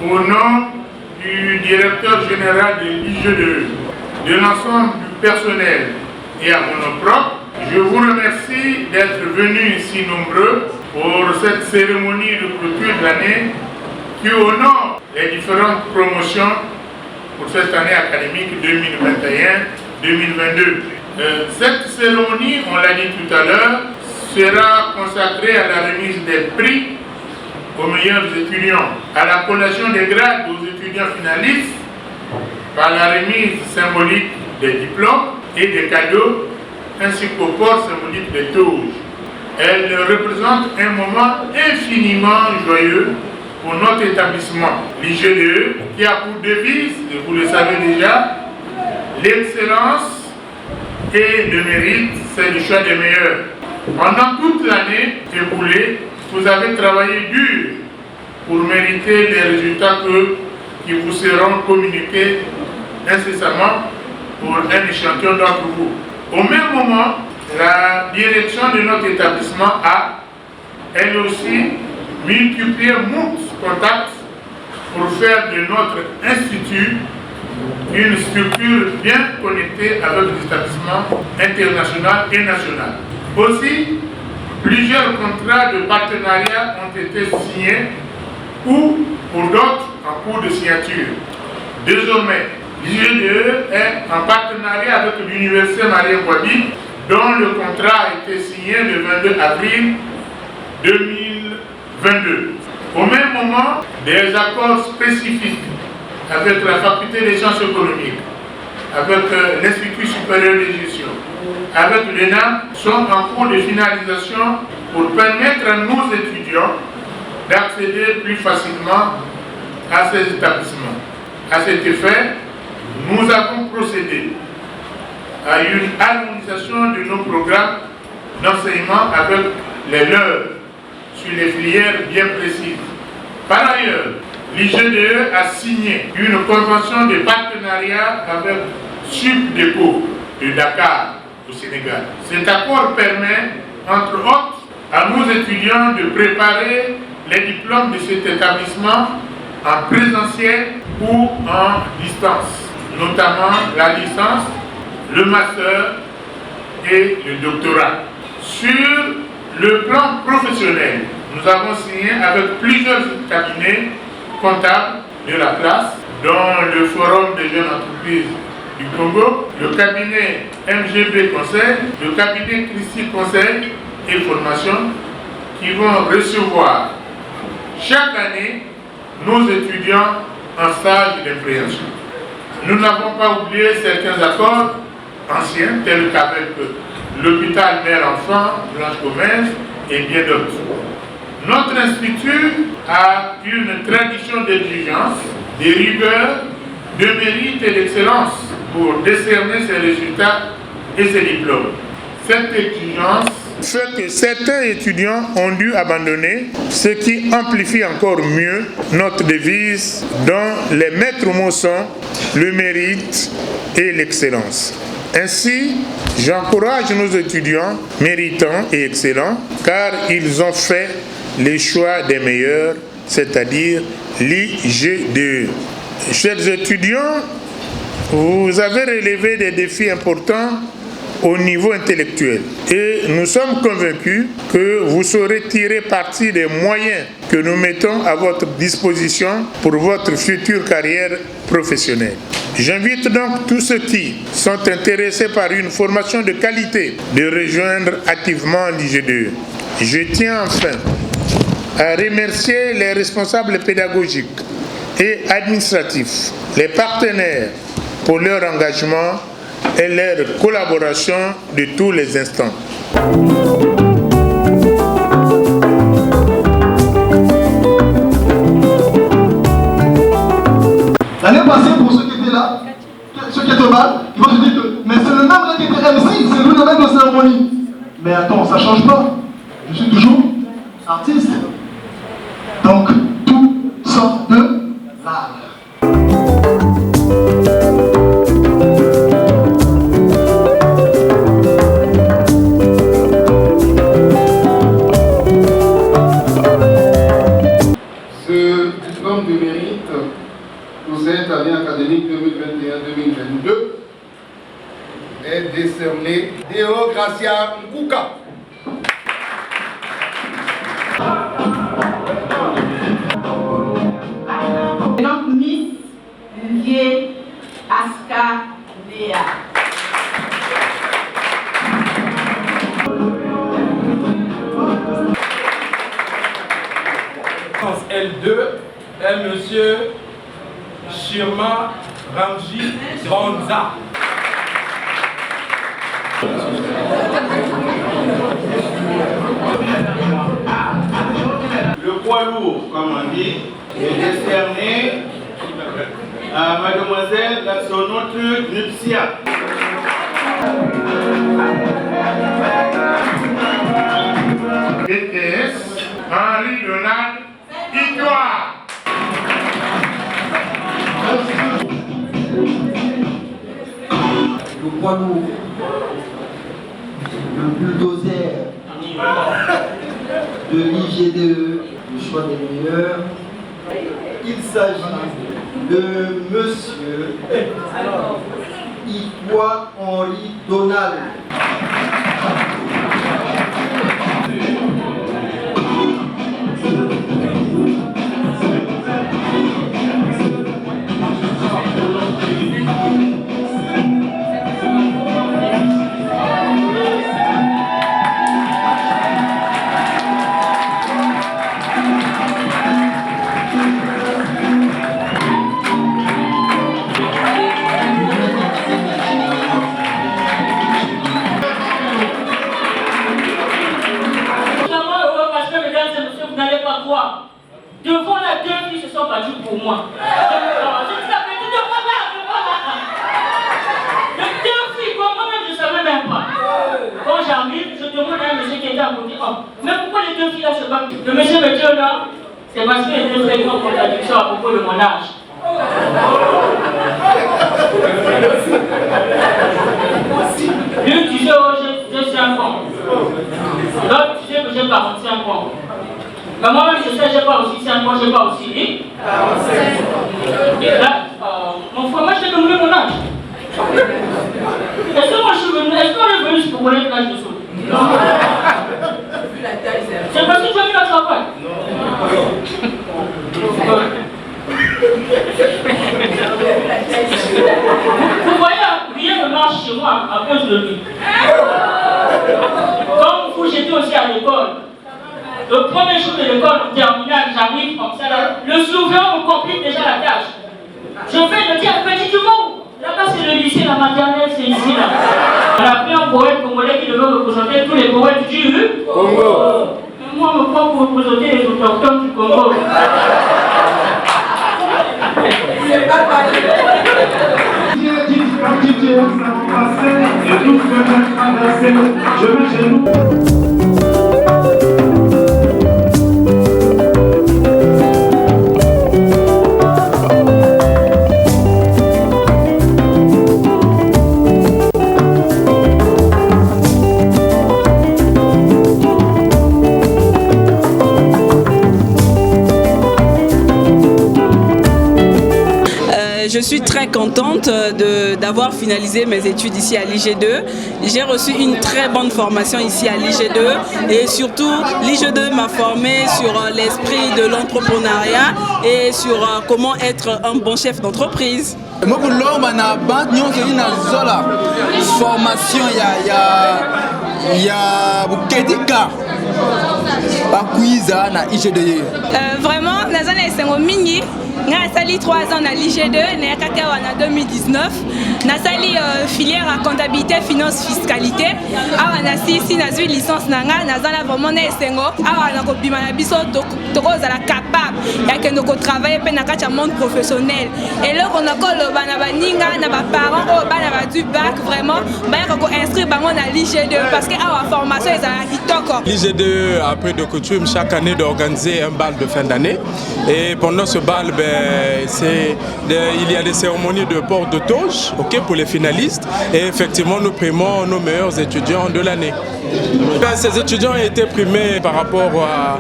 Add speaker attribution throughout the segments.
Speaker 1: Au nom du directeur général de l'IGDE, de l'ensemble du personnel et à mon nom propre, je vous remercie d'être venus ici nombreux pour cette cérémonie de clôture de l'année qui honore les différentes promotions pour cette année académique 2021-2022. Cette cérémonie, on l'a dit tout à l'heure, sera consacrée à la remise des prix aux meilleurs étudiants, à la collation des grades aux étudiants finalistes par la remise symbolique des diplômes et des cadeaux ainsi qu'au port symbolique des toges. Elle représente un moment infiniment joyeux pour notre établissement, l'IGDE, qui a pour devise, et vous le savez déjà, l'excellence et le mérite, c'est le choix des meilleurs. Pendant toute l'année écoulée, vous avez travaillé dur pour mériter les résultats qui vous seront communiqués incessamment pour un échantillon d'entre vous. Au même moment, la direction de notre établissement a, elle aussi, multiplié moult contacts pour faire de notre institut une structure bien connectée avec les établissements internationaux et nationaux. Aussi, plusieurs contrats de partenariat ont été signés ou pour d'autres en cours de signature. Désormais, l'IGDE est en partenariat avec l'Université Marien-Ngouabi, dont le contrat a été signé le 22 avril 2022. Au même moment, des accords spécifiques avec la Faculté des sciences économiques, avec l'Institut supérieur de gestion, avec l'ENAM sont en cours de finalisation pour permettre à nos étudiants d'accéder plus facilement à ces établissements. À cet effet, nous avons procédé à une harmonisation de nos programmes d'enseignement avec les leurs sur les filières bien précises. Par ailleurs, l'IGDE a signé une convention de partenariat avec Subdeco de Dakar au Sénégal. Cet accord permet, entre autres, à nos étudiants de préparer les diplômes de cet établissement en présentiel ou en distance, notamment la licence, le master et le doctorat. Sur le plan professionnel, nous avons signé avec plusieurs cabinets comptables de la place, dont le Forum des jeunes entreprises du Congo, le cabinet MGB Conseil, le cabinet Christie Conseil et Formation, qui vont recevoir chaque année nos étudiants en stage d'impréhension. Nous n'avons pas oublié certains accords anciens, tels qu'avec l'hôpital mère-enfant, Blanche Gomez et bien d'autres. Notre institut a une tradition d'exigence, de rigueur, de mérite et d'excellence pour décerner ses résultats et ses diplômes. Cette exigence fait que certains étudiants ont dû abandonner, ce qui amplifie encore mieux notre devise dont les maîtres mots sont le mérite et l'excellence. Ainsi, j'encourage nos étudiants méritants et excellents car ils ont fait les choix des meilleurs, c'est-à-dire l'IGDE. Chers étudiants, vous avez relevé des défis importants au niveau intellectuel et nous sommes convaincus que vous saurez tirer parti des moyens que nous mettons à votre disposition pour votre future carrière professionnelle. J'invite donc tous ceux qui sont intéressés par une formation de qualité de rejoindre activement l'IGDE. Je tiens enfin à remercier les responsables pédagogiques et administratifs, les partenaires pour leur engagement et leur collaboration de tous les instants.
Speaker 2: L'année passée, pour ceux qui étaient là, ceux qui étaient au bal, ils vont se dire que mais c'est le même là qui était MC, c'est lui le même de cérémonie. Mais attends, ça ne change pas. Je suis toujours artiste. Donc, tout sort de l'art.
Speaker 3: et Deo Gracia Mkuka.
Speaker 4: Donc Miss Luvier Aska Léa.
Speaker 5: L2 est Monsieur Shirma Ramji Granza.
Speaker 6: Le poids lourd, comme on dit, est décerné à Mademoiselle Gassonotu Nupsia.
Speaker 1: DTS Henri Donald Victoire.
Speaker 7: Le poids lourd, le bulldozer de l'IGDE, le choix des meilleurs. Il s'agit de Monsieur Ikwa Henri Donald.
Speaker 8: Devant la deux filles se sont battues pour moi. Je dis la vérité, devant là. Les deux filles, moi-même je ne savais même pas. Quand j'arrive, je demande à un monsieur qui était à côté, oh, mais pourquoi les deux filles là se battent? Le monsieur me dit là, c'est parce qu'il y a deux très grandes contradictions à propos de mon âge. Lui disait, oh, j'ai 5 ans. L'autre disait que j'ai 45 ans. Mais moi-même, je sais, j'ai pas aussi 5 ans, j'ai pas aussi 8. Et là, mon frère, moi, je t'ai demandé mon âge. Est-ce que moi, je suis venu, est-ce qu'on est venu pour connaître l'âge de Saul? Non. C'est parce que tu as mis le travail. Vous voyez, rien ne marche chez moi à cause de lui. Comme vous, j'étais aussi à l'école. Le premier jour de l'école terminale, j'arrive comme ça, là, le surveillant me complique déjà la tâche. Je vais le dire, petit du monde, là-bas c'est le lycée, la maternelle, c'est ici là. On a pris un poète congolais qui devait représenter tous les poètes du Congo. Moi, je me prends pour représenter les autochtones du Congo. C'est pas pareil. Je me genoux.
Speaker 9: Je suis très contente d'avoir finalisé mes études ici à l'IG2. J'ai reçu une très bonne formation ici à l'IG2 et surtout l'IG2 m'a formé sur l'esprit de l'entrepreneuriat et sur comment être un bon chef d'entreprise.
Speaker 10: Moi pour l'homme on a une formation il y a Bukedika Bakuiza na IG2.
Speaker 11: Vraiment nazana esengo mingi nga sali 3 ans na l'IG2 na kaka wana 2019 na sali filière à comptabilité finance fiscalité awa na sisi na zui licence nanga nazana vraiment na esengo awa na ko bima na biso tokozala capable ya kendo ko travailler pe na kati ya monde professionnel et là on a koloba na baninga na ba parents o bana ba du bac vraiment ba ko inscrire bango na l'IG2 parce que awa formation ezala kitoko.
Speaker 5: L'IG2 a pris de coutume chaque année d'organiser un bal de fin d'année et pendant ce bal il y a des cérémonies de port de toge pour les finalistes et effectivement nous primons nos meilleurs étudiants de l'année. Ces étudiants ont été primés par rapport à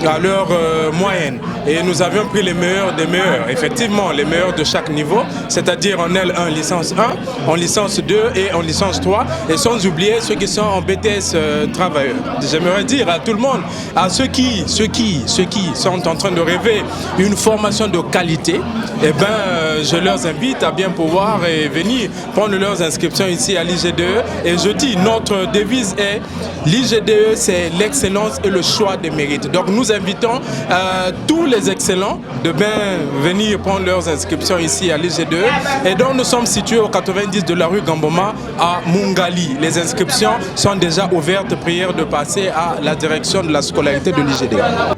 Speaker 5: à leur moyenne. Et nous avions pris les meilleurs des meilleurs, effectivement, les meilleurs de chaque niveau, c'est-à-dire en L1, licence 1, en licence 2 et en licence 3, et sans oublier ceux qui sont en BTS travailleurs. J'aimerais dire à tout le monde, à ceux qui sont en train de rêver une formation de qualité, eh ben, je leur invite à bien pouvoir venir prendre leurs inscriptions ici à l'IGDE. Et je dis, notre devise est l'IGDE, c'est l'excellence et le choix des mérites. Donc nous invitons tous les excellents de bien venir prendre leurs inscriptions ici à l'IGDE. Et donc nous sommes situés au 90 de la rue Gamboma à Mungali. Les inscriptions sont déjà ouvertes, prière de passer à la direction de la scolarité de l'IGDE.